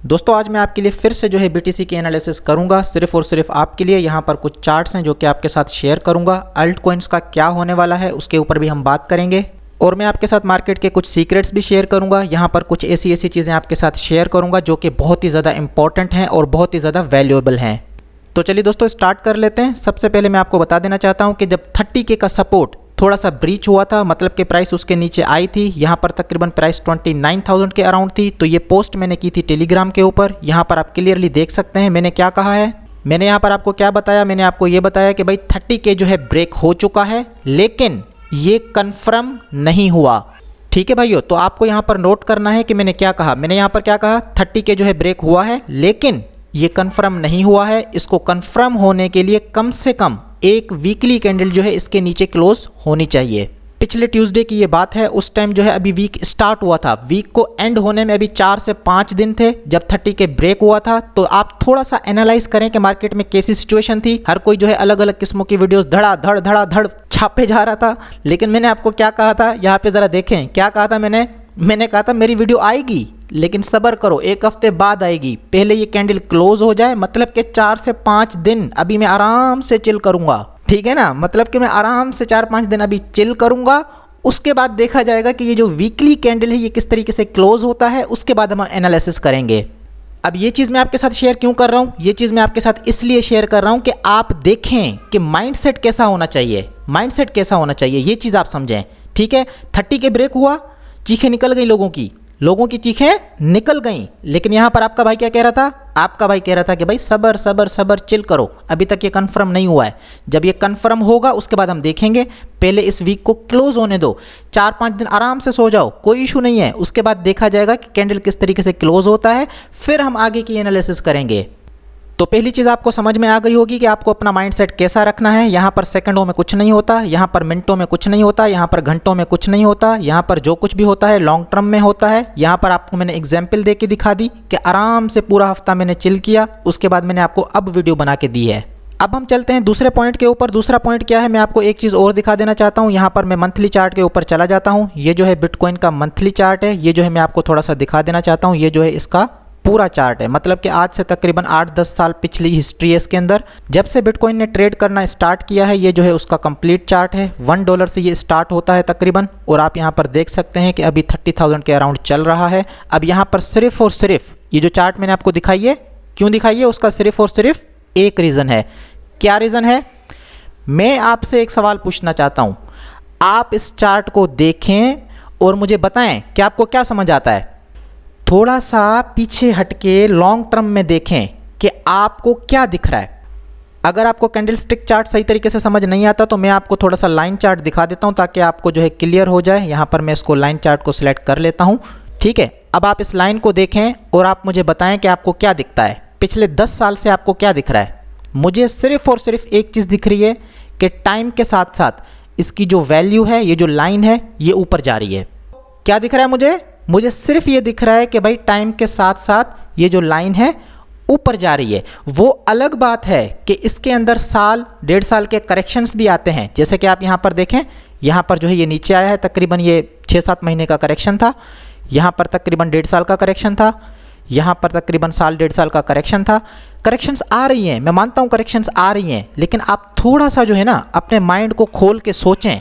दोस्तों आज मैं आपके लिए फिर से जो है BTC की एनालिसिस करूंगा, सिर्फ और सिर्फ आपके लिए। यहाँ पर कुछ चार्ट्स हैं जो कि आपके साथ शेयर करूंगा। अल्ट कॉइन्स का क्या होने वाला है उसके ऊपर भी हम बात करेंगे, और मैं आपके साथ मार्केट के कुछ सीक्रेट्स भी शेयर करूंगा। यहाँ पर कुछ ऐसी चीज़ें आपके साथ शेयर करूंगा जो कि बहुत ही ज़्यादा इंपॉर्टेंट हैं और बहुत ही ज़्यादा वैल्यूएबल हैं। तो चलिए दोस्तों स्टार्ट कर लेते हैं। सबसे पहले मैं आपको बता देना चाहता हूँ कि जब 30K का सपोर्ट थोड़ा सा ब्रीच हुआ था, मतलब कि प्राइस उसके नीचे आई थी, यहाँ पर तकरीबन प्राइस 29,000 के अराउंड थी। तो ये पोस्ट मैंने की थी टेलीग्राम के ऊपर। यहाँ पर आप क्लियरली देख सकते हैं मैंने क्या कहा है। मैंने यहाँ पर आपको क्या बताया, मैंने आपको ये बताया कि भाई 30K जो है ब्रेक हो चुका है, लेकिन ये कन्फर्म नहीं हुआ। ठीक है भाइयों, तो आपको यहाँ पर नोट करना है कि मैंने क्या कहा। मैंने यहाँ पर क्या कहा, 30K जो है ब्रेक हुआ है, लेकिन ये कन्फर्म नहीं हुआ है। इसको कन्फर्म होने के लिए कम से कम एक वीकली कैंडल जो है इसके नीचे क्लोज होनी चाहिए। पिछले ट्यूसडे की ये बात है, उस टाइम जो है अभी वीक स्टार्ट हुआ था, वीक को एंड होने में अभी 4 से 5 दिन थे जब 30K ब्रेक हुआ था। तो आप थोड़ा सा एनालाइज करें कि मार्केट में कैसी सिचुएशन थी। हर कोई जो है अलग अलग किस्मों की वीडियोस धड़ छापे जा रहा था, लेकिन मैंने आपको क्या कहा था, यहाँ पे जरा देखें क्या कहा था मैंने कहा था मेरी वीडियो आएगी, लेकिन सब्र करो, एक हफ्ते बाद आएगी। पहले ये कैंडल क्लोज हो जाए, मतलब कि 4 से 5 दिन अभी मैं आराम से चिल करूंगा। ठीक है ना, मतलब कि मैं आराम से 4-5 दिन अभी चिल करूंगा। उसके बाद देखा जाएगा कि ये जो वीकली कैंडल है ये किस तरीके से क्लोज होता है, उसके बाद हम एनालिसिस करेंगे। अब ये चीज़ मैं आपके साथ शेयर क्यों कर रहा हूँ, ये चीज़ मैं आपके साथ इसलिए शेयर कर रहा हूँ कि आप देखें कि माइंडसेट कैसा होना चाहिए, माइंडसेट कैसा होना चाहिए, ये चीज़ आप समझें। ठीक है, 30K ब्रेक हुआ, चीखें निकल गई लोगों की चीखें निकल गई, लेकिन यहाँ पर आपका भाई क्या कह रहा था, आपका भाई कह रहा था कि भाई सबर सबर सबर चिल करो, अभी तक ये कंफर्म नहीं हुआ है। जब ये कंफर्म होगा उसके बाद हम देखेंगे, पहले इस वीक को क्लोज होने दो, 4-5 दिन आराम से सो जाओ, कोई इशू नहीं है। उसके बाद देखा जाएगा कि कैंडल किस तरीके से क्लोज होता है, फिर हम आगे की एनालिसिस करेंगे। तो पहली चीज़ आपको समझ में आ गई होगी कि आपको अपना माइंडसेट कैसा रखना है। यहाँ पर सेकंडों में कुछ नहीं होता, यहाँ पर मिनटों में कुछ नहीं होता, यहाँ पर घंटों में कुछ नहीं होता, यहाँ पर जो कुछ भी होता है लॉन्ग टर्म में होता है। यहाँ पर आपको मैंने एग्जाम्पल दे के दिखा दी कि आराम से पूरा हफ्ता मैंने चिल किया, उसके बाद मैंने आपको अब वीडियो बना के दी है। अब हम चलते हैं दूसरे पॉइंट के ऊपर। दूसरा पॉइंट क्या है, मैं आपको एक चीज़ और दिखा देना चाहता हूँ। यहाँ पर मैं मंथली चार्ट के ऊपर चला जाता हूँ। ये जो है बिटकॉइन का मंथली चार्ट है, ये जो है मैं आपको थोड़ा सा दिखा देना चाहता हूँ। ये जो है इसका पूरा चार्ट है, मतलब कि आज से तकरीबन 8-10 साल पिछली हिस्ट्री है इसके अंदर, जब से बिटकॉइन ने ट्रेड करना स्टार्ट किया है। ये जो है उसका कंप्लीट चार्ट है। $1 से ये स्टार्ट होता है तकरीबन, और आप यहाँ पर देख सकते हैं कि अभी 30,000 के अराउंड चल रहा है। अब यहाँ पर सिर्फ और सिर्फ ये जो चार्ट मैंने आपको दिखाई है, क्यों दिखाई है, उसका सिर्फ और सिर्फ एक रीज़न है। क्या रीज़न है, मैं आपसे एक सवाल पूछना चाहता हूँ। आप इस चार्ट को देखें और मुझे बताएं कि आपको क्या समझ आता है। थोड़ा सा पीछे हटके लॉन्ग टर्म में देखें कि आपको क्या दिख रहा है। अगर आपको कैंडलस्टिक चार्ट सही तरीके से समझ नहीं आता तो मैं आपको थोड़ा सा लाइन चार्ट दिखा देता हूं, ताकि आपको जो है क्लियर हो जाए। यहाँ पर मैं इसको लाइन चार्ट को सिलेक्ट कर लेता हूं। ठीक है, अब आप इस लाइन को देखें और आप मुझे बताएं कि आपको क्या दिखता है। पिछले 10 साल से आपको क्या दिख रहा है। मुझे सिर्फ और सिर्फ एक चीज़ दिख रही है कि टाइम के साथ साथ इसकी जो वैल्यू है, ये जो लाइन है, ये ऊपर जा रही है। क्या दिख रहा है मुझे सिर्फ ये दिख रहा है कि भाई टाइम के साथ साथ ये जो लाइन है ऊपर जा रही है। वो अलग बात है कि इसके अंदर साल 1.5 साल के करेक्शंस भी आते हैं। जैसे कि आप यहाँ पर देखें, यहाँ पर जो है ये नीचे आया है, तकरीबन ये 6-7 महीने का करेक्शन था। यहाँ पर तकरीबन 1.5 साल का करेक्शन था। यहाँ पर तकरीबन साल 1.5 साल का करेक्शन था। करेक्शंस आ रही हैं, मैं मानता हूँ करेक्शंस आ रही हैं, लेकिन आप थोड़ा सा जो है ना अपने माइंड को खोल के सोचें।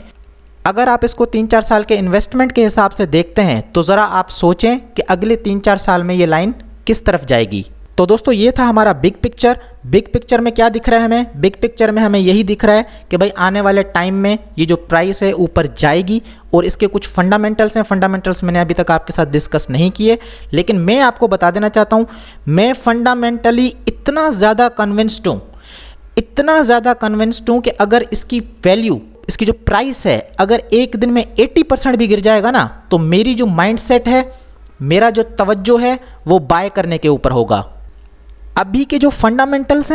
अगर आप इसको 3-4 साल के इन्वेस्टमेंट के हिसाब से देखते हैं तो ज़रा आप सोचें कि अगले 3-4 साल में ये लाइन किस तरफ जाएगी। तो दोस्तों ये था हमारा बिग पिक्चर। बिग पिक्चर में क्या दिख रहा है हमें, बिग पिक्चर में हमें यही दिख रहा है कि भाई आने वाले टाइम में ये जो प्राइस है ऊपर जाएगी, और इसके कुछ फंडामेंटल्स हैं। फंडामेंटल्स मैंने अभी तक आपके साथ डिस्कस नहीं किए, लेकिन मैं आपको बता देना चाहता हूँ, मैं फंडामेंटली इतना ज़्यादा कन्विंस्ड हूँ कि अगर इसकी वैल्यू, इसकी जो प्राइस है, अगर एक दिन में 80% भी गिर जाएगा ना, तो मेरी जो माइंडसेट है, मेरा जो तवज्जो है, वो बाय करने के ऊपर होगा। अभी के जो फंडामेंटल्स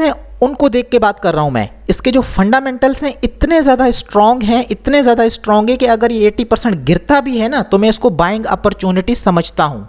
हैं उनको देख के बात कर रहा हूं मैं। इसके जो फंडामेंटल्स हैं इतने ज़्यादा स्ट्रांग हैं कि अगर ये 80% गिरता भी है ना, तो मैं इसको बाइंग अपॉर्चुनिटी समझता हूं।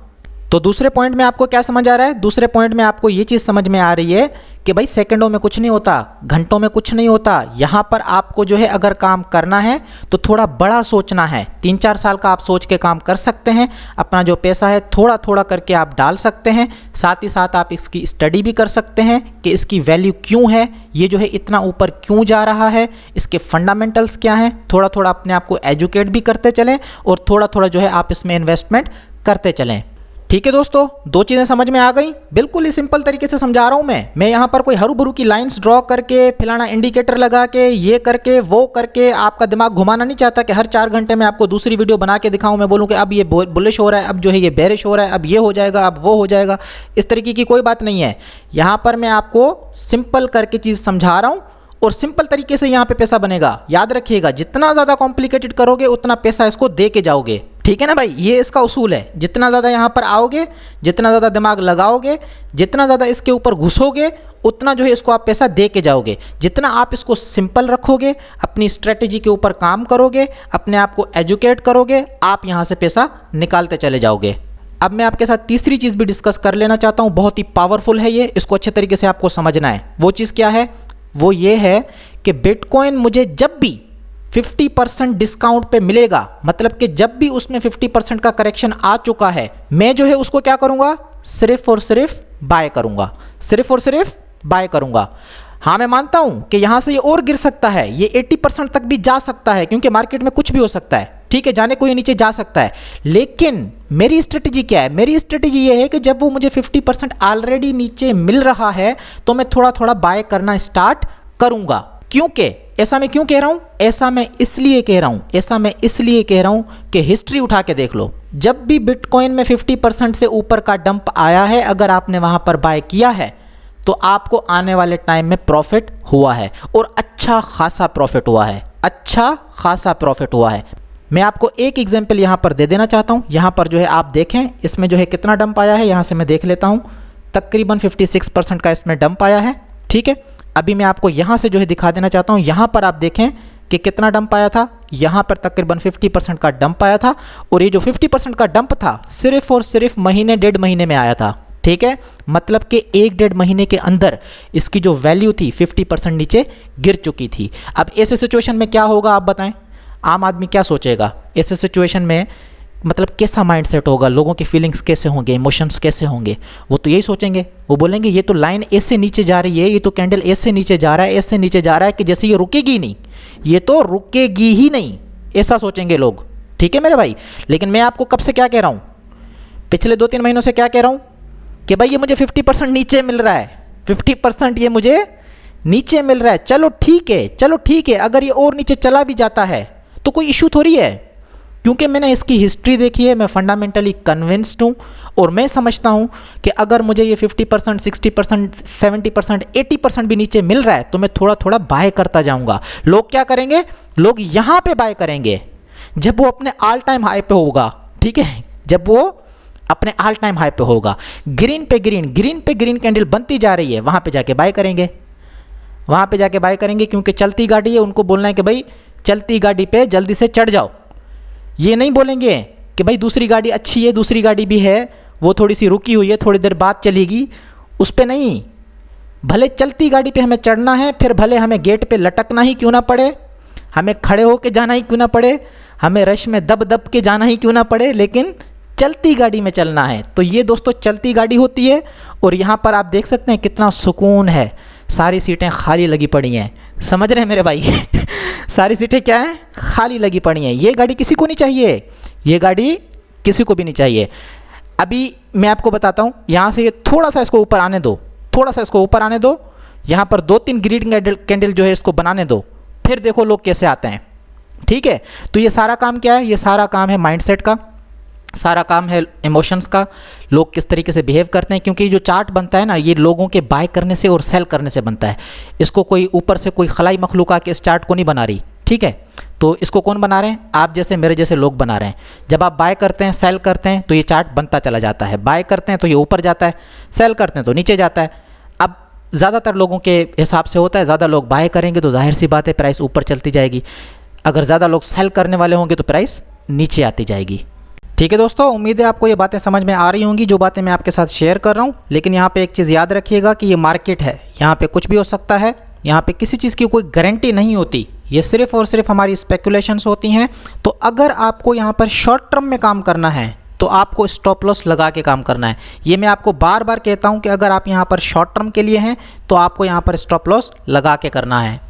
तो दूसरे पॉइंट में आपको क्या समझ आ रहा है, दूसरे पॉइंट में आपको ये चीज़ समझ में आ रही है कि भाई सेकंडों में कुछ नहीं होता, घंटों में कुछ नहीं होता। यहाँ पर आपको जो है अगर काम करना है तो थोड़ा बड़ा सोचना है। 3-4 साल का आप सोच के काम कर सकते हैं। अपना जो पैसा है थोड़ा थोड़ा करके आप डाल सकते हैं। साथ ही साथ आप इसकी स्टडी भी कर सकते हैं कि इसकी वैल्यू क्यों है, ये जो है इतना ऊपर क्यों जा रहा है, इसके फंडामेंटल्स क्या हैं। थोड़ा थोड़ा अपने आप को एजुकेट भी करते चलें और थोड़ा थोड़ा जो है आप इसमें इन्वेस्टमेंट करते चलें। ठीक है दोस्तों, 2 चीज़ें समझ में आ गई। बिल्कुल ही सिंपल तरीके से समझा रहा हूँ मैं यहाँ पर कोई हरू भरू की लाइंस ड्रॉ करके, फलाना इंडिकेटर लगा के, ये करके वो करके आपका दिमाग घुमाना नहीं चाहता कि हर 4 घंटे में आपको दूसरी वीडियो बना के दिखाऊं। मैं बोलूँ कि अब ये बुलिश हो रहा है, अब जो है ये बेरिश हो रहा है, अब ये हो जाएगा, अब वो हो जाएगा। इस तरीके की कोई बात नहीं है। यहाँ पर मैं आपको सिंपल करके चीज़ समझा रहा हूँ और सिंपल तरीके से यहाँ पे पैसा बनेगा। याद रखिएगा, जितना ज़्यादा कॉम्प्लिकेटेड करोगे उतना पैसा इसको दे के जाओगे। ठीक है ना भाई, ये इसका उसूल है। जितना ज़्यादा यहाँ पर आओगे, जितना ज़्यादा दिमाग लगाओगे, जितना ज़्यादा इसके ऊपर घुसोगे, उतना जो है इसको आप पैसा दे के जाओगे। जितना आप इसको सिंपल रखोगे, अपनी स्ट्रेटेजी के ऊपर काम करोगे, अपने आप को एजुकेट करोगे, आप यहाँ से पैसा निकालते चले जाओगे। अब मैं आपके साथ तीसरी चीज़ भी डिस्कस कर लेना चाहता हूँ। बहुत ही पावरफुल है ये, इसको अच्छे तरीके से आपको समझना है। वो चीज़ क्या है? वो ये है कि बिटकॉइन मुझे जब भी 50% डिस्काउंट पे मिलेगा, मतलब कि जब भी उसमें 50% का करेक्शन आ चुका है, मैं जो है उसको क्या करूंगा? सिर्फ और सिर्फ बाय करूंगा, सिर्फ और सिर्फ बाय करूंगा। हाँ, मैं मानता हूं कि यहां से ये और गिर सकता है, ये 80% तक भी जा सकता है, क्योंकि मार्केट में कुछ भी हो सकता है। ठीक है, जाने को ये नीचे जा सकता है, लेकिन मेरी स्ट्रेटेजी क्या है? मेरी स्ट्रेटेजी ये है कि जब वो मुझे 50% ऑलरेडी नीचे मिल रहा है तो मैं थोड़ा थोड़ा बाय करना स्टार्ट करूंगा। क्योंकि ऐसा मैं क्यों कह रहा हूं? ऐसा मैं इसलिए कह रहा हूं कि हिस्ट्री उठा के देख लो। जब भी बिटकॉइन में 50% से ऊपर का डंप आया है, अगर आपने वहां पर बाय किया है तो आपको आने वाले टाइम में प्रॉफिट हुआ है, और अच्छा खासा प्रॉफिट हुआ है, अच्छा खासा प्रॉफिट हुआ है। मैं आपको एक एग्जांपल यहां पर दे देना चाहता हूं। यहां पर जो है आप देखें, इसमें जो है कितना डंप आया है, यहां से मैं देख लेता हूं। तकरीबन 56% का इसमें डंप आया है। ठीक है, अभी मैं आपको यहाँ से जो है दिखा देना चाहता हूँ। यहाँ पर आप देखें कि कितना डंप आया था। यहाँ पर तकरीबन 50% का डंप आया था, और ये जो 50% का डंप था सिर्फ और सिर्फ महीने 1.5 महीने में आया था। ठीक है, मतलब कि 1-1.5 महीने के अंदर इसकी जो वैल्यू थी 50% नीचे गिर चुकी थी। अब ऐसे सिचुएशन में क्या होगा आप बताएं? आम आदमी क्या सोचेगा ऐसे सिचुएशन में? मतलब कैसा माइंडसेट होगा, लोगों की फीलिंग्स कैसे होंगे, इमोशंस कैसे होंगे? वो तो यही सोचेंगे, वो बोलेंगे ये तो लाइन ऐसे नीचे जा रही है, ये तो कैंडल ऐसे नीचे जा रहा है, ऐसे नीचे जा रहा है कि जैसे ये रुकेगी ही नहीं, ये तो रुकेगी ही नहीं, ऐसा सोचेंगे लोग। ठीक है मेरे भाई, लेकिन मैं आपको कब से क्या कह रहा हूँ? पिछले 2-3 महीनों से क्या कह रहा हूँ कि भाई ये मुझे 50% नीचे मिल रहा है, 50% ये मुझे नीचे मिल रहा है। चलो ठीक है, चलो ठीक है, अगर ये और नीचे चला भी जाता है तो कोई इशू थोड़ी है, क्योंकि मैंने इसकी हिस्ट्री देखी है, मैं फंडामेंटली कन्विंस्ड हूँ, और मैं समझता हूँ कि अगर मुझे ये 50%, 60%, 70%, 80% भी नीचे मिल रहा है तो मैं थोड़ा थोड़ा बाय करता जाऊँगा। लोग क्या करेंगे? लोग यहाँ पे बाय करेंगे जब वो अपने ऑल टाइम हाई पे होगा। ठीक है, जब वो अपने ऑल टाइम हाई पे होगा, ग्रीन पे ग्रीन कैंडल बनती जा रही है, वहाँ पे जाके बाय करेंगे, वहाँ पे जाके बाय करेंगे। क्योंकि चलती गाड़ी है, उनको बोलना है कि भाई चलती गाड़ी पे जल्दी से चढ़ जाओ। ये नहीं बोलेंगे कि भाई दूसरी गाड़ी अच्छी है, दूसरी गाड़ी भी है, वो थोड़ी सी रुकी हुई है, थोड़ी देर बाद चलेगी, उस पे नहीं। भले चलती गाड़ी पे हमें चढ़ना है, फिर भले हमें गेट पे लटकना ही क्यों ना पड़े, हमें खड़े होके जाना ही क्यों ना पड़े, हमें रश में दब दब के जाना ही क्यों ना पड़े, लेकिन चलती गाड़ी में चलना है। तो ये दोस्तों चलती गाड़ी होती है, और यहाँ पर आप देख सकते हैं कितना सुकून है, सारी सीटें खाली लगी पड़ी हैं। समझ रहे हैं मेरे भाई? सारी सीटें क्या हैं? खाली लगी पड़ी हैं। ये गाड़ी किसी को नहीं चाहिए, ये गाड़ी किसी को भी नहीं चाहिए। अभी मैं आपको बताता हूँ, यहाँ से ये थोड़ा सा इसको ऊपर आने दो, थोड़ा सा इसको ऊपर आने दो, यहाँ पर 2-3 ग्रीन कैंडल जो है इसको बनाने दो, फिर देखो लोग कैसे आते हैं। ठीक है, तो ये सारा काम क्या है? ये सारा काम है माइंडसेट का, सारा काम है इमोशंस का, लोग किस तरीके से बिहेव करते हैं। क्योंकि जो चार्ट बनता है ना, ये लोगों के बाय करने से और सेल करने से बनता है। इसको कोई ऊपर से कोई खलाई मखलूक आके इस चार्ट को नहीं बना रही। ठीक है, तो इसको कौन बना रहे हैं? आप जैसे मेरे जैसे लोग बना रहे हैं। जब आप बाय करते हैं, सेल करते हैं, तो ये चार्ट बनता चला जाता है। बाय करते हैं तो ये ऊपर जाता है, सेल करते हैं तो नीचे जाता है। अब ज़्यादातर लोगों के हिसाब से होता है, ज़्यादा लोग बाय करेंगे तो जाहिर सी बात है प्राइस ऊपर चलती जाएगी, अगर ज़्यादा लोग सेल करने वाले होंगे तो प्राइस नीचे आती जाएगी। ठीक है दोस्तों, उम्मीद है आपको ये बातें समझ में आ रही होंगी जो बातें मैं आपके साथ शेयर कर रहा हूँ। लेकिन यहाँ पे एक चीज़ याद रखिएगा कि ये मार्केट है, यहाँ पे कुछ भी हो सकता है, यहाँ पे किसी चीज़ की कोई गारंटी नहीं होती, ये सिर्फ और सिर्फ हमारी स्पेकुलेशंस होती हैं। तो अगर आपको यहाँ पर शॉर्ट टर्म में काम करना है तो आपको स्टॉप लॉस लगा के काम करना है। ये मैं आपको बार बार कहता हूँ कि अगर आप यहाँ पर शॉर्ट टर्म के लिए हैं तो आपको यहाँ पर स्टॉप लॉस लगा के करना है।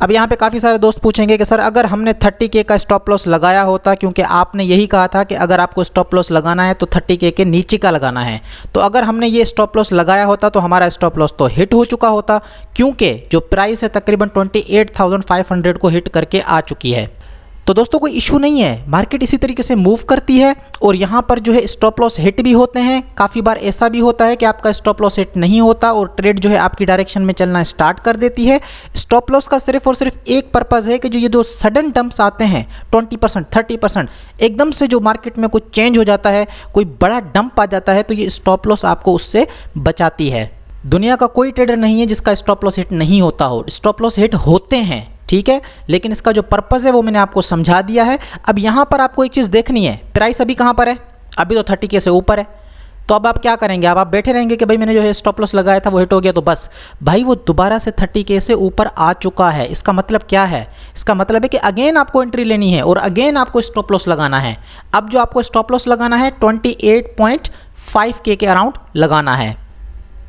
अब यहाँ पे काफ़ी सारे दोस्त पूछेंगे कि सर अगर हमने 30K का स्टॉप लॉस लगाया होता, क्योंकि आपने यही कहा था कि अगर आपको स्टॉप लॉस लगाना है तो 30K के नीचे का लगाना है, तो अगर हमने ये स्टॉप लॉस लगाया होता तो हमारा स्टॉप लॉस तो हिट हो चुका होता, क्योंकि जो प्राइस है तकरीबन 28,500 को हिट करके आ चुकी है। तो दोस्तों कोई इशू नहीं है, मार्केट इसी तरीके से मूव करती है और यहाँ पर जो है स्टॉप लॉस हिट भी होते हैं। काफ़ी बार ऐसा भी होता है कि आपका स्टॉप लॉस हिट नहीं होता और ट्रेड जो है आपकी डायरेक्शन में चलना स्टार्ट कर देती है। स्टॉप लॉस का सिर्फ और सिर्फ एक पर्पज़ है कि जो ये जो सडन डंप्स आते हैं 20%, 30%, एकदम से जो मार्केट में कुछ चेंज हो जाता है, कोई बड़ा डंप आ जाता है, तो ये स्टॉप लॉस आपको उससे बचाती है। दुनिया का कोई ट्रेडर नहीं है जिसका स्टॉप लॉस हिट नहीं होता हो, स्टॉप लॉस हिट होते हैं, ठीक है। लेकिन इसका जो पर्पज़ है वो मैंने आपको समझा दिया है। अब यहाँ पर आपको एक चीज़ देखनी है, प्राइस अभी कहाँ पर है, अभी तो 30K से ऊपर है। तो अब आप क्या करेंगे, अब आप बैठे रहेंगे कि भाई मैंने जो है स्टॉप लॉस लगाया था वो हिट हो गया तो बस। भाई वो दोबारा से 30K से ऊपर आ चुका है, इसका मतलब क्या है, इसका मतलब है कि अगेन आपको एंट्री लेनी है और अगेन आपको स्टॉप लॉस लगाना है। अब जो आपको स्टॉप लॉस लगाना है 28.5K के अराउंड लगाना है,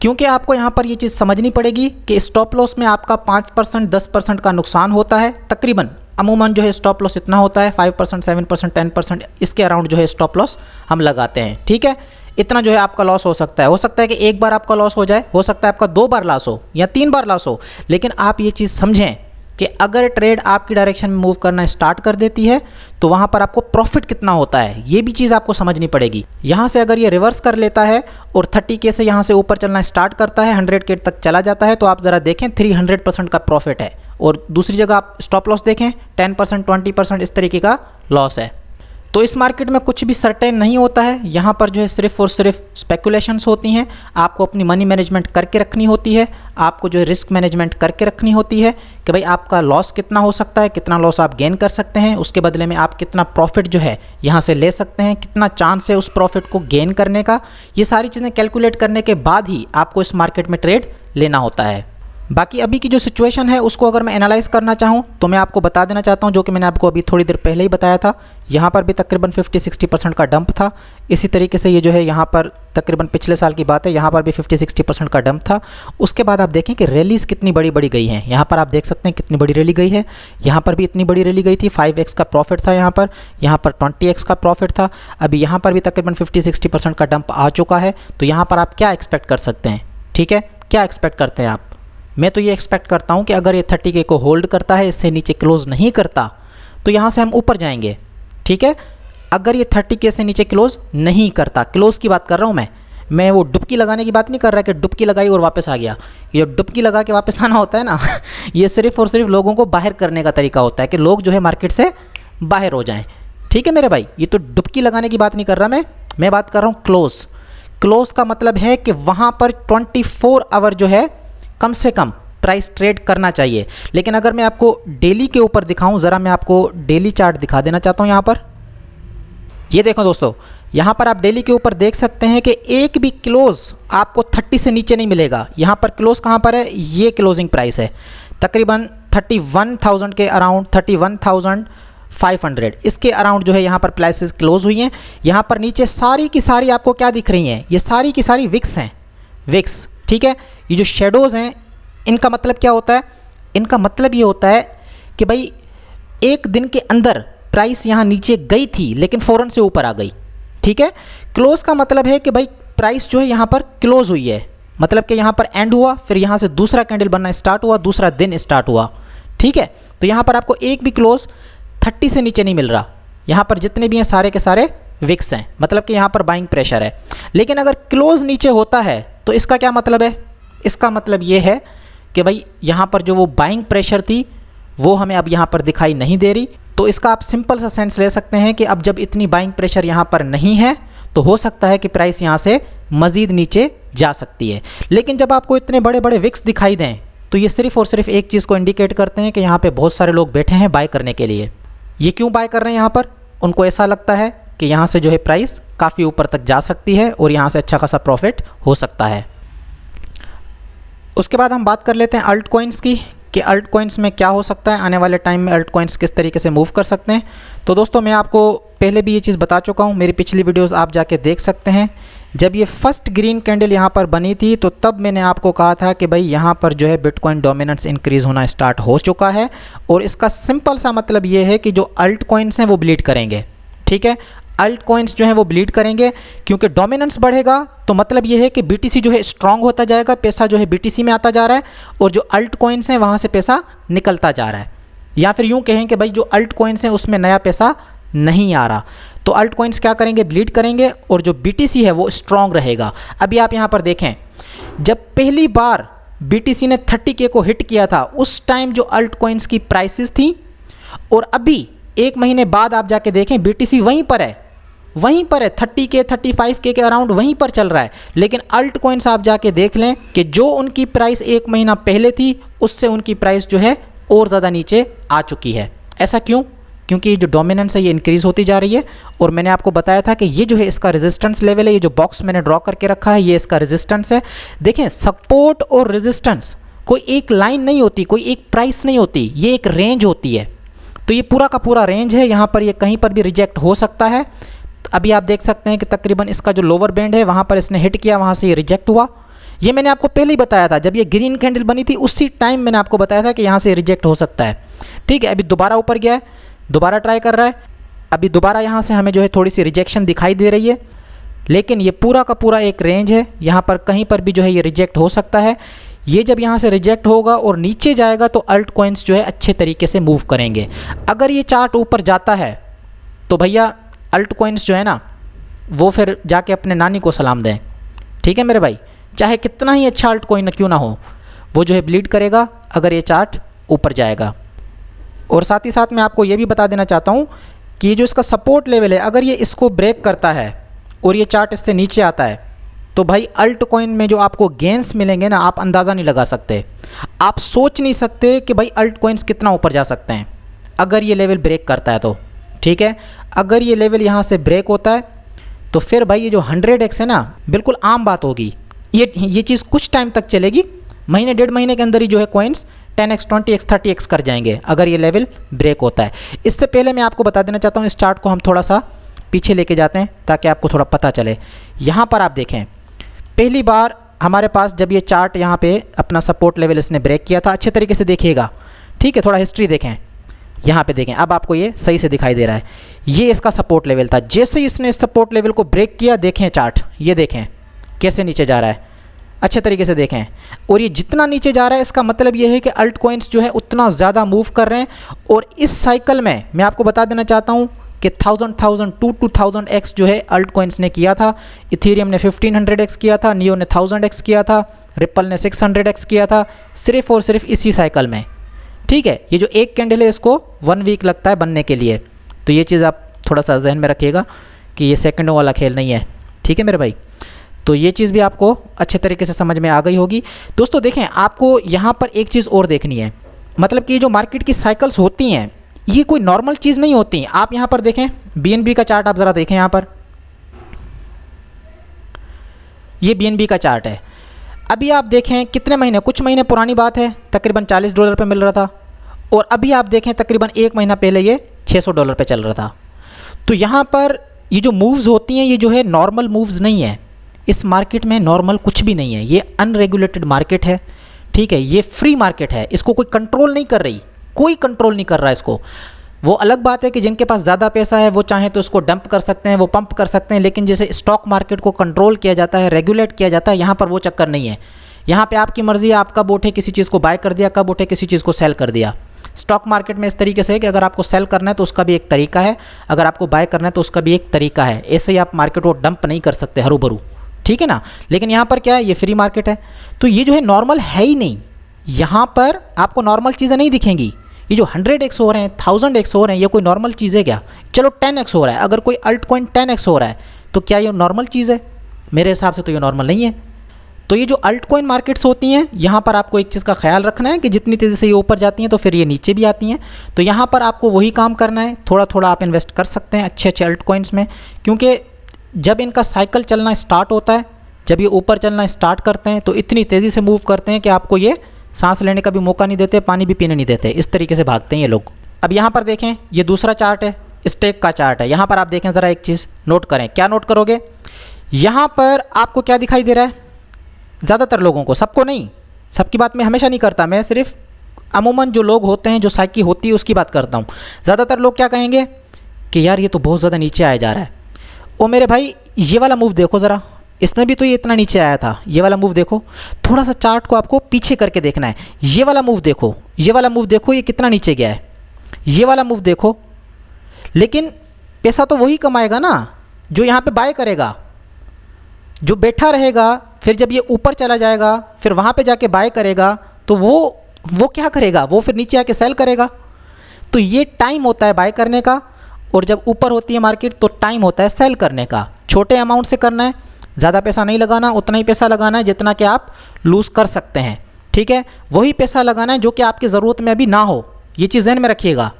क्योंकि आपको यहाँ पर ये चीज़ समझनी पड़ेगी कि स्टॉप लॉस में आपका 5%, 10% का नुकसान होता है तकरीबन। अमूमन जो है स्टॉप लॉस इतना होता है 5%, 7%, 10%, इसके अराउंड जो है स्टॉप लॉस हम लगाते हैं, ठीक है। इतना जो है आपका लॉस हो सकता है कि एक बार आपका लॉस हो जाए, हो सकता है आपका 2 बार लॉस हो या 3 बार लॉस हो। लेकिन आप ये चीज़ समझें कि अगर ट्रेड आपकी डायरेक्शन में मूव करना स्टार्ट कर देती है तो वहाँ पर आपको प्रॉफिट कितना होता है, ये भी चीज़ आपको समझनी पड़ेगी। यहाँ से अगर ये रिवर्स कर लेता है और 30K से यहाँ से ऊपर चलना स्टार्ट करता है, 100K तक चला जाता है, तो आप ज़रा देखें 300% का प्रॉफिट है। और दूसरी जगह आप स्टॉप लॉस देखें 10%, 20% इस तरीके का लॉस है। तो इस मार्केट में कुछ भी सर्टेन नहीं होता है, यहाँ पर जो है सिर्फ और सिर्फ स्पेकुलेशंस होती हैं। आपको अपनी मनी मैनेजमेंट करके रखनी होती है, आपको जो है रिस्क मैनेजमेंट करके रखनी होती है कि भाई आपका लॉस कितना हो सकता है, कितना लॉस आप गेन कर सकते हैं, उसके बदले में आप कितना प्रॉफिट जो है यहाँ से ले सकते हैं, कितना चांस है उस प्रॉफिट को गेन करने का। ये सारी चीज़ें कैलकुलेट करने के बाद ही आपको इस मार्केट में ट्रेड लेना होता है। बाकी अभी की जो सिचुएशन है उसको अगर मैं एनालाइज़ करना चाहूँ तो मैं आपको बता देना चाहता हूँ, जो कि मैंने आपको अभी थोड़ी देर पहले ही बताया था। यहाँ पर भी तकरीबन 50-60% का डंप था। इसी तरीके से ये जो है यहाँ पर तकरीबन पिछले साल की बात है, यहाँ पर भी 50-60% का डंप था। उसके बाद आप देखें कि रैलीज़ कितनी बड़ी बड़ी गई हैं। यहाँ पर आप देख सकते हैं कितनी बड़ी रैली गई है, यहाँ पर भी इतनी बड़ी रैली गई थी, 5x का प्रॉफिट था यहाँ पर 20x का प्रॉफिट था। अभी यहाँ पर भी तकरीबन 50-60% का डंप आ चुका है। तो यहाँ पर आप क्या एक्सपेक्ट कर सकते हैं, ठीक है, क्या एक्सपेक्ट करते हैं आप? मैं तो ये एक्सपेक्ट करता हूँ कि अगर ये 30K को होल्ड करता है, इससे नीचे क्लोज़ नहीं करता, तो यहाँ से हम ऊपर जाएंगे, ठीक है। अगर ये 30K से नीचे क्लोज़ नहीं करता, क्लोज़ की बात कर रहा हूँ मैं वो डुबकी लगाने की बात नहीं कर रहा कि डुबकी लगाई और वापस आ गया। ये डुबकी लगा के वापस आना होता है ना ये सिर्फ और सिर्फ लोगों को बाहर करने का तरीका होता है कि लोग जो है मार्केट से बाहर हो जाएँ, ठीक है मेरे भाई। ये तो डुबकी लगाने की बात नहीं कर रहा मैं बात कर रहा हूँ क्लोज़। क्लोज़ का मतलब है कि वहाँ पर 24 आवर जो है कम से कम प्राइस ट्रेड करना चाहिए। लेकिन अगर मैं आपको डेली के ऊपर दिखाऊं, ज़रा मैं आपको डेली चार्ट दिखा देना चाहता हूं। यहाँ पर ये देखो दोस्तों, यहाँ पर आप डेली के ऊपर देख सकते हैं कि एक भी क्लोज आपको 30 से नीचे नहीं मिलेगा। यहाँ पर क्लोज कहाँ पर है, ये क्लोजिंग प्राइस है तकरीबन 31,000 के अराउंड, 31,500 इसके अराउंड जो है यहाँ पर प्राइसेस क्लोज हुई हैं। यहाँ पर नीचे सारी की सारी आपको क्या दिख रही हैं, ये सारी की सारी विक्स हैं, विक्स, ठीक है। ये जो शेडोज़ हैं इनका मतलब क्या होता है, इनका मतलब ये होता है कि भाई एक दिन के अंदर प्राइस यहाँ नीचे गई थी लेकिन फ़ौरन से ऊपर आ गई, ठीक है। क्लोज का मतलब है कि भाई प्राइस जो है यहाँ पर क्लोज हुई है, मतलब कि यहाँ पर एंड हुआ, फिर यहाँ से दूसरा कैंडल बनना स्टार्ट हुआ, दूसरा दिन स्टार्ट हुआ, ठीक है। तो यहाँ पर आपको एक भी क्लोज 30 से नीचे नहीं मिल रहा। यहाँ पर जितने भी हैं सारे के सारे विक्स हैं, मतलब कि यहाँ पर बाइंग प्रेशर है। लेकिन अगर क्लोज नीचे होता है तो इसका क्या मतलब है, इसका मतलब ये है कि भाई यहाँ पर जो वो बाइंग प्रेशर थी वो हमें अब यहाँ पर दिखाई नहीं दे रही। तो इसका आप सिंपल सा सेंस ले सकते हैं कि अब जब इतनी बाइंग प्रेशर यहाँ पर नहीं है तो हो सकता है कि प्राइस यहाँ से मज़ीद नीचे जा सकती है। लेकिन जब आपको इतने बड़े बड़े विक्स दिखाई दें तो ये सिर्फ और सिर्फ एक चीज़ को इंडिकेट करते हैं कि यहाँ पे बहुत सारे लोग बैठे हैं बाय करने के लिए। ये क्यों बाय कर रहे हैं यहाँ पर, उनको ऐसा लगता है कि यहाँ से जो है प्राइस काफ़ी ऊपर तक जा सकती है और यहाँ से अच्छा खासा प्रॉफिट हो सकता है। उसके बाद हम बात कर लेते हैं अल्ट कॉइन्स की कि अल्ट कॉइन्स में क्या हो सकता है, आने वाले टाइम में अल्ट कॉइन्स किस तरीके से मूव कर सकते हैं। तो दोस्तों मैं आपको पहले भी ये चीज़ बता चुका हूँ, मेरी पिछली वीडियोस आप जाके देख सकते हैं। जब ये फर्स्ट ग्रीन कैंडल यहाँ पर बनी थी तो तब मैंने आपको कहा था कि भाई यहाँ पर जो है बिटकॉइन डोमिनेंस इंक्रीज़ होना स्टार्ट हो चुका है और इसका सिंपल सा मतलब ये है कि जो अल्ट कॉइन्स हैं वो ब्लीड करेंगे। ठीक है, अल्ट कॉइन्स जो है वो ब्लीड करेंगे क्योंकि डोमिनेंस बढ़ेगा तो मतलब ये है कि बीटीसी जो है स्ट्रांग होता जाएगा, पैसा जो है बीटीसी में आता जा रहा है और जो अल्ट कॉइन्स हैं वहाँ से पैसा निकलता जा रहा है। या फिर यूँ कहें कि भाई जो अल्ट कॉइन्स हैं उसमें नया पैसा नहीं आ रहा, तो अल्ट कॉइन्स क्या करेंगे, ब्लीड करेंगे और जो बीटीसी है वो स्ट्रांग रहेगा। अभी आप यहाँ पर देखें, जब पहली बार बीटीसी ने 30K को हिट किया था उस टाइम जो अल्ट कॉइन्स की प्राइसेस थी और अभी एक महीने बाद आप जाके देखें बीटीसी वहीं पर है 30K 35K के अराउंड वहीं पर चल रहा है। लेकिन अल्ट कॉइन्स आप जाके देख लें कि जो उनकी प्राइस एक महीना पहले थी उससे उनकी प्राइस जो है और ज़्यादा नीचे आ चुकी है। ऐसा क्यों? क्योंकि जो डोमिनेंस है ये इंक्रीज़ होती जा रही है और मैंने आपको बताया था कि ये जो है इसका रेजिस्टेंस लेवल है, ये जो बॉक्स मैंने ड्रॉ करके रखा है ये इसका रेजिस्टेंस है। देखें, सपोर्ट और रेजिस्टेंस कोई एक लाइन नहीं होती, कोई एक प्राइस नहीं होती, ये एक रेंज होती है। तो ये पूरा का पूरा रेंज है, यहाँ पर ये कहीं पर भी रिजेक्ट हो सकता है। अभी आप देख सकते हैं कि तकरीबन इसका जो लोअर बैंड है वहाँ पर इसने हिट किया, वहाँ से ये रिजेक्ट हुआ। ये मैंने आपको पहले ही बताया था, जब ये ग्रीन कैंडल बनी थी उसी टाइम मैंने आपको बताया था कि यहाँ से रिजेक्ट हो सकता है। ठीक है, अभी दोबारा ऊपर गया है, दोबारा ट्राई कर रहा है, अभी दोबारा यहाँ से हमें जो है थोड़ी सी रिजेक्शन दिखाई दे रही है, लेकिन ये पूरा का पूरा एक रेंज है, यहाँ पर कहीं पर भी जो है ये रिजेक्ट हो सकता है। ये जब यहाँ से रिजेक्ट होगा और नीचे जाएगा तो अल्ट कॉइन्स जो है अच्छे तरीके से मूव करेंगे। अगर ये चार्ट ऊपर जाता है तो भैया अल्ट कॉइन्स जो है ना वो फिर जाके अपने नानी को सलाम दें। ठीक है मेरे भाई, चाहे कितना ही अच्छा अल्ट कॉइन क्यों ना हो, वो जो है ब्लीड करेगा अगर ये चार्ट ऊपर जाएगा। और साथ ही साथ मैं आपको ये भी बता देना चाहता हूँ कि ये जो इसका सपोर्ट लेवल है, अगर ये इसको ब्रेक करता है और ये चार्ट इससे नीचे आता है तो भाई अल्ट कॉइन में जो आपको गेंस मिलेंगे ना, आप अंदाज़ा नहीं लगा सकते, आप सोच नहीं सकते कि भाई अल्ट कॉइन्स कितना ऊपर जा सकते हैं अगर ये लेवल ब्रेक करता है तो। ठीक है, अगर ये लेवल यहाँ से ब्रेक होता है तो फिर भाई ये जो 100x है ना, बिल्कुल आम बात होगी, ये चीज़ कुछ टाइम तक चलेगी, महीने डेढ़ महीने के अंदर ही जो है कॉइन्स 10x 20x 30x कर जाएंगे अगर ये लेवल ब्रेक होता है। इससे पहले मैं आपको बता देना चाहता हूँ, इस चार्ट को हम थोड़ा सा पीछे लेके जाते हैं ताकि आपको थोड़ा पता चले। यहाँ पर आप देखें, पहली बार हमारे पास जब ये चार्ट यहाँ पे अपना सपोर्ट लेवल इसने ब्रेक किया था, अच्छे तरीके से देखिएगा। ठीक है, थोड़ा हिस्ट्री देखें, यहाँ पे देखें, अब आपको ये सही से दिखाई दे रहा है, ये इसका सपोर्ट लेवल था। जैसे ही इसने इस सपोर्ट लेवल को ब्रेक किया, देखें चार्ट, ये देखें कैसे नीचे जा रहा है, अच्छे तरीके से देखें। और ये जितना नीचे जा रहा है इसका मतलब ये है कि अल्ट कॉइन्स जो है उतना ज़्यादा मूव कर रहे हैं। और इस साइकिल में मैं आपको बता देना चाहता हूँ कि 2000x जो है अल्ट कॉइन्स ने किया था। इथेरियम ने 1500x किया था, नियो ने 1000x किया था, रिपल ने 600x किया था, सिर्फ और सिर्फ इसी साइकिल में। ठीक है, ये जो एक कैंडल है इसको 1 वीक लगता है बनने के लिए, तो ये चीज़ आप थोड़ा सा जहन में रखिएगा कि ये सेकंडों वाला खेल नहीं है। ठीक है मेरे भाई, तो ये चीज़ भी आपको अच्छे तरीके से समझ में आ गई होगी। दोस्तों देखें, आपको यहाँ पर एक चीज़ और देखनी है, मतलब कि ये जो मार्केट की साइकिल्स होती हैं ये कोई नॉर्मल चीज़ नहीं होती। आप यहाँ पर देखें, BNB का चार्ट आप ज़रा देखें, यहाँ पर ये BNB का चार्ट है। अभी आप देखें कितने महीने, कुछ महीने पुरानी बात है, तकरीबन $40 पे मिल रहा था, और अभी आप देखें तकरीबन एक महीना पहले ये $600 पे चल रहा था। तो यहाँ पर ये जो मूव्स होती हैं ये जो है नॉर्मल मूव्स नहीं है। इस मार्केट में नॉर्मल कुछ भी नहीं है, ये अनरेगुलेटेड मार्केट है। ठीक है, ये फ्री मार्केट है, इसको कोई कंट्रोल नहीं कर रही, कोई कंट्रोल नहीं कर रहा है इसको। वो अलग बात है कि जिनके पास ज़्यादा पैसा है वो चाहें तो उसको डंप कर सकते हैं, वो पंप कर सकते हैं, लेकिन जैसे स्टॉक मार्केट को कंट्रोल किया जाता है, रेगुलेट किया जाता है, यहाँ पर वो चक्कर नहीं है। यहाँ पे आपकी मर्ज़ी है, आप कब उठे किसी चीज़ को बाय कर दिया, कब उठे किसी चीज़ को सेल कर दिया। स्टॉक मार्केट में इस तरीके से है कि अगर आपको सेल करना है तो उसका भी एक तरीका है, अगर आपको बाय करना है तो उसका भी एक तरीका है। ऐसे ही आप मार्केट को डंप नहीं कर सकते हरू भरू, ठीक है ना। लेकिन यहाँ पर क्या है, ये फ्री मार्केट है, तो ये जो है नॉर्मल है ही नहीं। यहाँ पर आपको नॉर्मल चीज़ें नहीं दिखेंगी। ये जो 100x हो रहे हैं, 1000x हो रहे हैं, ये कोई नॉर्मल चीज़ है क्या? चलो 10x हो रहा है, अगर कोई अल्ट कॉइन 10x हो रहा है तो क्या ये नॉर्मल चीज़ है? मेरे हिसाब से तो ये नॉर्मल नहीं है। तो ये जो अल्ट कॉइन मार्केट्स होती हैं, यहाँ पर आपको एक चीज़ का ख्याल रखना है कि जितनी तेज़ी से ये ऊपर जाती हैं तो फिर ये नीचे भी आती हैं। तो यहाँ पर आपको वही काम करना है, थोड़ा थोड़ा आप इन्वेस्ट कर सकते हैं अच्छे अच्छे अल्ट कॉइन्स में, क्योंकि जब इनका साइकिल चलना स्टार्ट होता है, जब ये ऊपर चलना स्टार्ट करते हैं तो इतनी तेज़ी से मूव करते हैं कि आपको ये सांस लेने का भी मौका नहीं देते, पानी भी पीने नहीं देते, इस तरीके से भागते हैं ये लोग। अब यहाँ पर देखें, ये दूसरा चार्ट है, स्टेक का चार्ट है। यहाँ पर आप देखें ज़रा एक चीज़ नोट करें, क्या नोट करोगे, यहाँ पर आपको क्या दिखाई दे रहा है, ज़्यादातर लोगों को, सबको नहीं, सबकी बात मैं हमेशा नहीं करता, मैं सिर्फ अमूमन जो लोग होते हैं, जो साइकी होती है उसकी बात करता हूँ। ज़्यादातर लोग क्या कहेंगे कि यार ये तो बहुत ज़्यादा नीचे आया जा रहा है। ओ मेरे भाई, ये वाला मूव देखो ज़रा, इसमें भी तो ये इतना नीचे आया था, ये वाला मूव देखो, थोड़ा सा चार्ट को आपको पीछे करके देखना है। ये वाला मूव देखो, ये वाला मूव देखो, ये कितना नीचे गया है, ये वाला मूव देखो। लेकिन पैसा तो वही कमाएगा ना जो यहाँ पे बाय करेगा, जो बैठा रहेगा, फिर जब ये ऊपर चला जाएगा फिर वहाँ पे जाके बाय करेगा, तो वो क्या करेगा, वो फिर नीचे आके सेल करेगा। तो ये टाइम होता है बाय करने का, और जब ऊपर होती है मार्केट तो टाइम होता है सेल करने का। छोटे अमाउंट से करना है, ज़्यादा पैसा नहीं लगाना, उतना ही पैसा लगाना है जितना कि आप लूज़ कर सकते हैं, ठीक है। वही पैसा लगाना है जो कि आपकी ज़रूरत में अभी ना हो, ये चीज़ ध्यान में रखिएगा।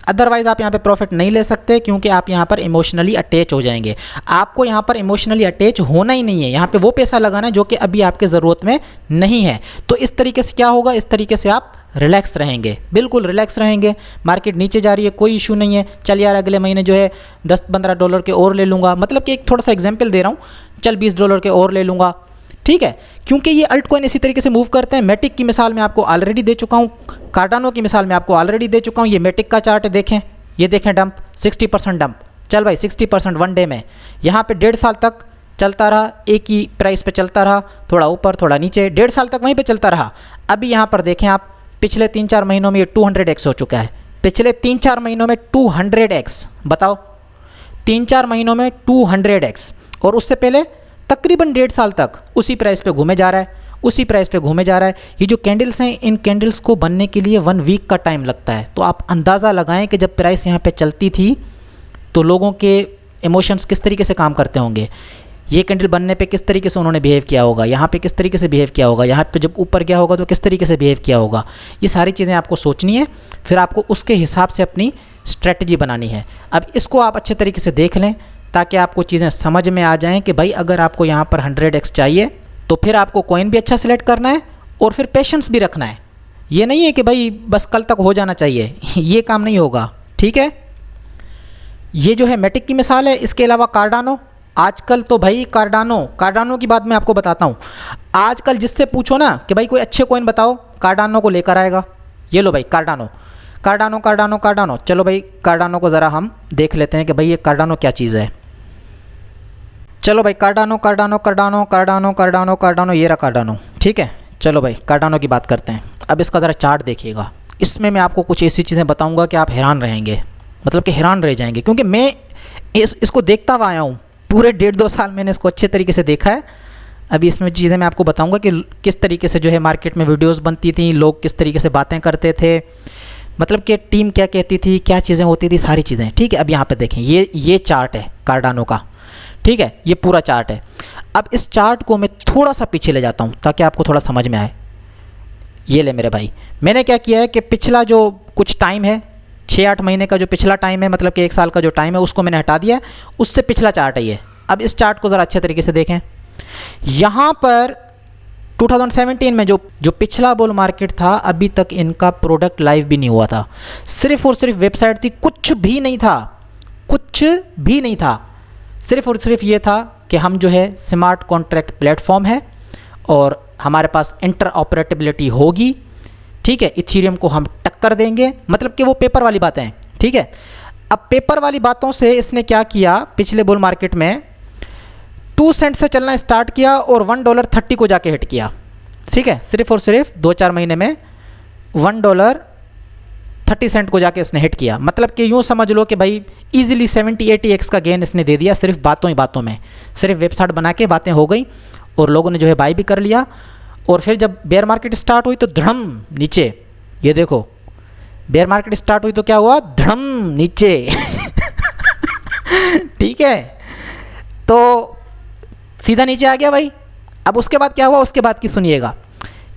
अदरवाइज़ आप यहाँ पे प्रॉफिट नहीं ले सकते, क्योंकि आप यहाँ पर इमोशनली अटैच हो जाएंगे। आपको यहाँ पर इमोशनली अटैच होना ही नहीं है, यहाँ पे वो पैसा लगाना है जो कि अभी आपके ज़रूरत में नहीं है। तो इस तरीके से क्या होगा, इस तरीके से आप रिलैक्स रहेंगे, बिल्कुल रिलैक्स रहेंगे। मार्केट नीचे जा रही है, कोई इशू नहीं है, चल यार अगले महीने जो है $10-15 के और ले लूँगा, मतलब कि एक थोड़ा सा एग्जाम्पल दे रहा हूँ, चल $20 के और ले लूँगा, ठीक है। क्योंकि ये अल्ट कॉइन इसी तरीके से मूव करते हैं। मैटिक की मिसाल मैं आपको ऑलरेडी दे चुका हूँ, कार्डानो की मिसाल मैं आपको ऑलरेडी दे चुका हूँ। ये मैटिक का चार्ट है, देखें, ये देखें डंप, 60% डंप, चल भाई 60% वन डे में। यहाँ पे 1.5 साल तक चलता रहा, एक ही प्राइस पे चलता रहा, थोड़ा ऊपर थोड़ा नीचे, 1.5 साल तक वहीं पे चलता रहा। अभी यहाँ पर देखें आप, पिछले 3-4 महीनों में ये 200x हो चुका है, पिछले 3-4 महीनों में 200x, बताओ 3-4 महीनों में 200x, और उससे पहले तकरीबन 1.5 साल तक उसी प्राइस पे घूमे जा रहा है, उसी प्राइस पे घूमे जा रहा है। ये जो कैंडल्स हैं, इन कैंडल्स को बनने के लिए 1 वीक का टाइम लगता है। तो आप अंदाज़ा लगाएं कि जब प्राइस यहाँ पे चलती थी तो लोगों के इमोशंस किस तरीके से काम करते होंगे, ये कैंडल बनने पे किस तरीके से उन्होंने बिहेव किया होगा, यहाँ पे किस तरीके से बिहेव किया होगा, यहाँ पे जब ऊपर गया होगा तो किस तरीके से बिहेव किया होगा। ये सारी चीज़ें आपको सोचनी है, फिर आपको उसके हिसाब से अपनी स्ट्रेटजी बनानी है। अब इसको आप अच्छे तरीके से देख लें ताकि आपको चीज़ें समझ में आ जाएं कि भाई अगर आपको यहाँ पर 100x चाहिए तो फिर आपको कॉइन भी अच्छा सिलेक्ट करना है और फिर पेशेंस भी रखना है। ये नहीं है कि भाई बस कल तक हो जाना चाहिए, ये काम नहीं होगा, ठीक है। ये जो है मैटिक की मिसाल है। इसके अलावा कार्डानो, आजकल तो भाई कार्डानो की बात मैं आपको बताता हूँ। आजकल जिससे पूछो ना कि भाई कोई अच्छे कॉइन बताओ, कार्डानो को लेकर आएगा। ये लो भाई कार्डानो, चलो भाई कार्डानो को ज़रा हम देख लेते हैं कि भाई ये कार्डानो क्या चीज़ है। चलो भाई कार्डानो, ये रहा कार्डानो, ठीक है। चलो भाई कार्डानो की बात करते हैं। अब इसका ज़रा चार्ट देखिएगा, इसमें मैं आपको कुछ ऐसी चीज़ें बताऊंगा कि आप हैरान रहेंगे, मतलब कि हैरान रह जाएंगे, क्योंकि मैं इसको देखता हुआ आया हूँ, पूरे 1.5-2 साल मैंने इसको अच्छे तरीके से देखा है। अभी इसमें चीज़ें मैं आपको बताऊँगा कि किस तरीके से जो है मार्केट में वीडियोज़ बनती थी, लोग किस तरीके से बातें करते थे, मतलब कि टीम क्या कहती थी, क्या चीज़ें होती थी, सारी चीज़ें, ठीक है। अब यहाँ पे देखें, ये चार्ट है कार्डानो का, ठीक है, ये पूरा चार्ट है। अब इस चार्ट को मैं थोड़ा सा पीछे ले जाता हूँ ताकि आपको थोड़ा समझ में आए। ये ले मेरे भाई, मैंने क्या किया है कि पिछला जो कुछ टाइम है, 6-8 महीने का जो पिछला टाइम है, मतलब कि 1 साल का जो टाइम है, उसको मैंने हटा दिया है, उससे पिछला चार्ट है ये। अब इस चार्ट को ज़रा अच्छे तरीके से देखें। यहाँ पर 2017 में जो पिछला बुल मार्केट था, अभी तक इनका प्रोडक्ट लाइव भी नहीं हुआ था, सिर्फ और सिर्फ वेबसाइट थी, कुछ भी नहीं था, सिर्फ और सिर्फ ये था कि हम जो है स्मार्ट कॉन्ट्रैक्ट प्लेटफॉर्म है और हमारे पास इंटर ऑपरेटेबिलिटी होगी, ठीक है, इथीरियम को हम टक्कर देंगे, मतलब कि वो पेपर वाली बातें हैं, ठीक है। अब पेपर वाली बातों से इसने क्या किया, पिछले बुल मार्केट में 2 सेंट से चलना स्टार्ट किया और $1.30 को जाके हिट किया, ठीक है। सिर्फ और सिर्फ 2-4 महीने में $1.30 को जाके इसने हिट किया, मतलब कि यूँ समझ लो कि भाई इजीली 70-80x का गेन इसने दे दिया सिर्फ बातों ही बातों में। सिर्फ वेबसाइट बना के बातें हो गई और लोगों ने जो है बाय भी कर लिया, और फिर जब बेयर मार्केट स्टार्ट हुई तो धड़म नीचे, ये देखो बेयर मार्केट स्टार्ट हुई तो क्या हुआ, धड़म नीचे ठीक है। तो सीधा नीचे आ गया भाई। अब उसके बाद क्या हुआ, उसके बाद की सुनिएगा।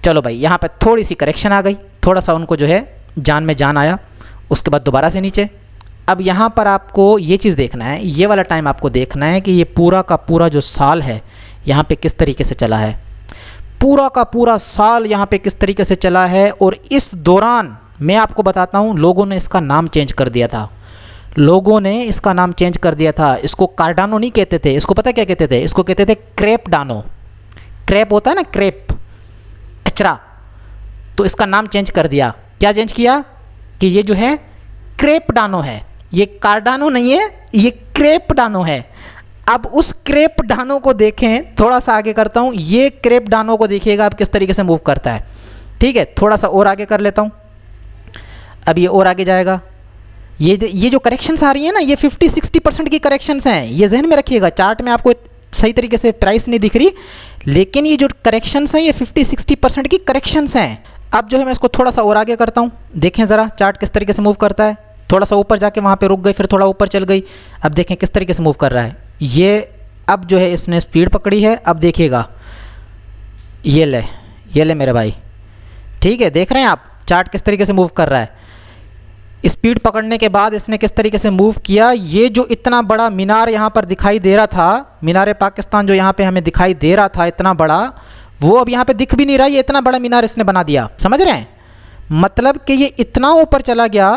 चलो भाई यहाँ पर थोड़ी सी करेक्शन आ गई, थोड़ा सा उनको जो है जान में जान आया, उसके बाद दोबारा से नीचे। अब यहाँ पर आपको ये चीज़ देखना है, ये वाला टाइम आपको देखना है कि ये पूरा का पूरा जो साल है यहाँ पे किस तरीके से चला है, पूरा का पूरा साल यहाँ पे किस तरीके से चला है। और इस दौरान मैं आपको बताता हूँ, लोगों ने इसका नाम चेंज कर दिया था, लोगों ने इसका नाम चेंज कर दिया था। इसको कार्डानो नहीं कहते थे, इसको पता क्या कहते थे, इसको कहते थे क्रेप डानो। क्रेप होता है ना, क्रेप, कचरा, तो इसका नाम चेंज कर दिया। क्या चेंज किया कि ये जो है क्रेप डानो है, ये कार्डानो नहीं है, ये क्रेप डानो है। अब उस क्रेप डानो को देखें, थोड़ा सा आगे करता हूँ, ये क्रेप डानो को देखिएगा अब किस तरीके से मूव करता है। ठीक है, थोड़ा सा और आगे कर लेता हूँ, अब ये और आगे जाएगा। ये जो करेक्शंस आ रही है ना, ये 50-60% की करेक्शंस हैं, ये जहन में रखिएगा। चार्ट में आपको सही तरीके से प्राइस नहीं दिख रही, लेकिन ये जो करेक्शंस हैं ये 50-60% की करेक्शंस हैं। अब जो है मैं इसको थोड़ा सा और आगे करता हूँ, देखें ज़रा चार्ट किस तरीके से मूव करता है। थोड़ा सा ऊपर जाके वहाँ पे रुक गई, फिर थोड़ा ऊपर चल गई, अब देखें किस तरीके से मूव कर रहा है ये। अब जो है इसने स्पीड पकड़ी है, अब देखिएगा, ये ले मेरे भाई, ठीक है, देख रहे हैं आप चार्ट किस तरीके से मूव कर रहा है। स्पीड पकड़ने के बाद इसने किस तरीके से मूव किया। ये जो इतना बड़ा मीनार यहाँ पर दिखाई दे रहा था, मीनार पाकिस्तान जो यहाँ पे हमें दिखाई दे रहा था इतना बड़ा, वो अब यहाँ पे दिख भी नहीं रहा। ये इतना बड़ा मीनार इसने बना दिया, समझ रहे हैं, मतलब कि ये इतना ऊपर चला गया,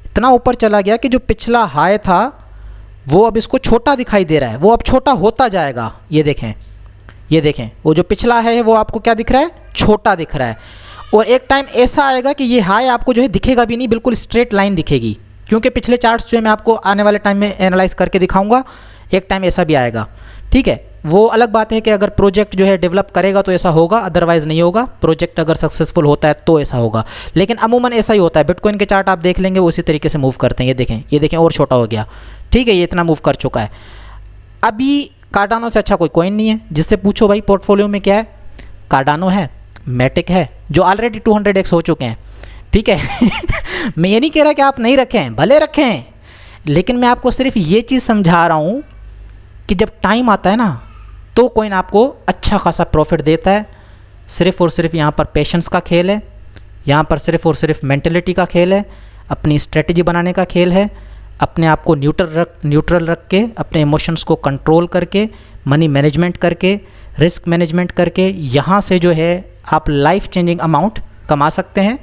इतना ऊपर चला गया कि जो पिछला हाई था वो अब इसको छोटा दिखाई दे रहा है, वो अब छोटा होता जाएगा। ये देखें, वो जो पिछला है वो आपको क्या दिख रहा है, छोटा दिख रहा है। और एक टाइम ऐसा आएगा कि ये हाई आपको जो है दिखेगा भी नहीं, बिल्कुल स्ट्रेट लाइन दिखेगी, क्योंकि पिछले चार्ट्स जो है मैं आपको आने वाले टाइम में एनालाइज करके दिखाऊंगा। एक टाइम ऐसा भी आएगा, ठीक है। वो अलग बात है कि अगर प्रोजेक्ट जो है डेवलप करेगा तो ऐसा होगा, अदरवाइज़ नहीं होगा। प्रोजेक्ट अगर सक्सेसफुल होता है तो ऐसा होगा, लेकिन अमूमन ऐसा ही होता है। बिटकॉइन के चार्ट आप देख लेंगे वो इसी तरीके से मूव करते हैं। ये देखें और छोटा हो गया, ठीक है, ये इतना मूव कर चुका है। अभी कार्डानो से अच्छा कोई कॉइन नहीं है। जिससे पूछो भाई पोर्टफोलियो में क्या है, कार्डानो है, मैटिक है, जो ऑलरेडी 200x हो चुके हैं, ठीक है। मैं ये नहीं कह रहा कि आप नहीं रखें, भले रखें, लेकिन मैं आपको सिर्फ ये चीज़ समझा रहा हूँ कि जब टाइम आता है ना तो कॉइन आपको अच्छा खासा प्रॉफिट देता है। सिर्फ़ और सिर्फ यहाँ पर पेशेंस का खेल है, यहाँ पर सिर्फ और सिर्फ मेंटलिटी का खेल है, अपनी स्ट्रेटजी बनाने का खेल है, अपने आप को न्यूट्रल रख के, अपने इमोशंस को कंट्रोल करके, मनी मैनेजमेंट करके, रिस्क मैनेजमेंट करके, यहाँ से जो है आप लाइफ चेंजिंग अमाउंट कमा सकते हैं।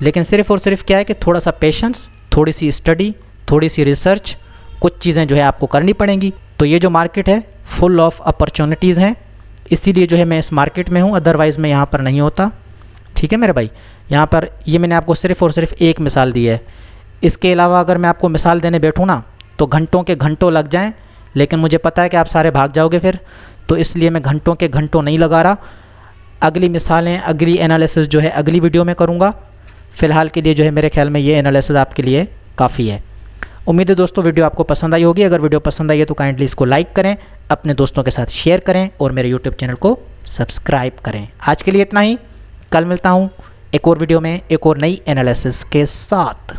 लेकिन सिर्फ और सिर्फ क्या है कि थोड़ा सा पेशेंस, थोड़ी सी स्टडी, थोड़ी सी रिसर्च, कुछ चीज़ें जो है आपको करनी पड़ेंगी। तो ये जो मार्केट है फुल ऑफ अपॉर्चुनिटीज़ हैं, इसीलिए जो है मैं इस मार्केट में हूँ, अदरवाइज़ मैं यहाँ पर नहीं होता, ठीक है मेरे भाई। यहाँ पर ये मैंने आपको सिर्फ और सिर्फ एक मिसाल दी है, इसके अलावा अगर मैं आपको मिसाल देने बैठूँ ना तो घंटों के घंटों लग जाएं, लेकिन मुझे पता है कि आप सारे भाग जाओगे फिर, तो इसलिए मैं घंटों के घंटों नहीं लगा रहा। अगली मिसालें, अगली एनालिसिस जो है अगली वीडियो में करूँगा। फ़िलहाल के लिए जो है मेरे ख्याल में ये एनालिसिस आपके लिए काफ़ी है। उम्मीद है दोस्तों वीडियो आपको पसंद आई होगी। अगर वीडियो पसंद आई है तो काइंडली इसको लाइक करें, अपने दोस्तों के साथ शेयर करें और मेरे यूट्यूब चैनल को सब्सक्राइब करें। आज के लिए इतना ही, कल मिलता हूँ एक और वीडियो में एक और नई एनालिसिस के साथ।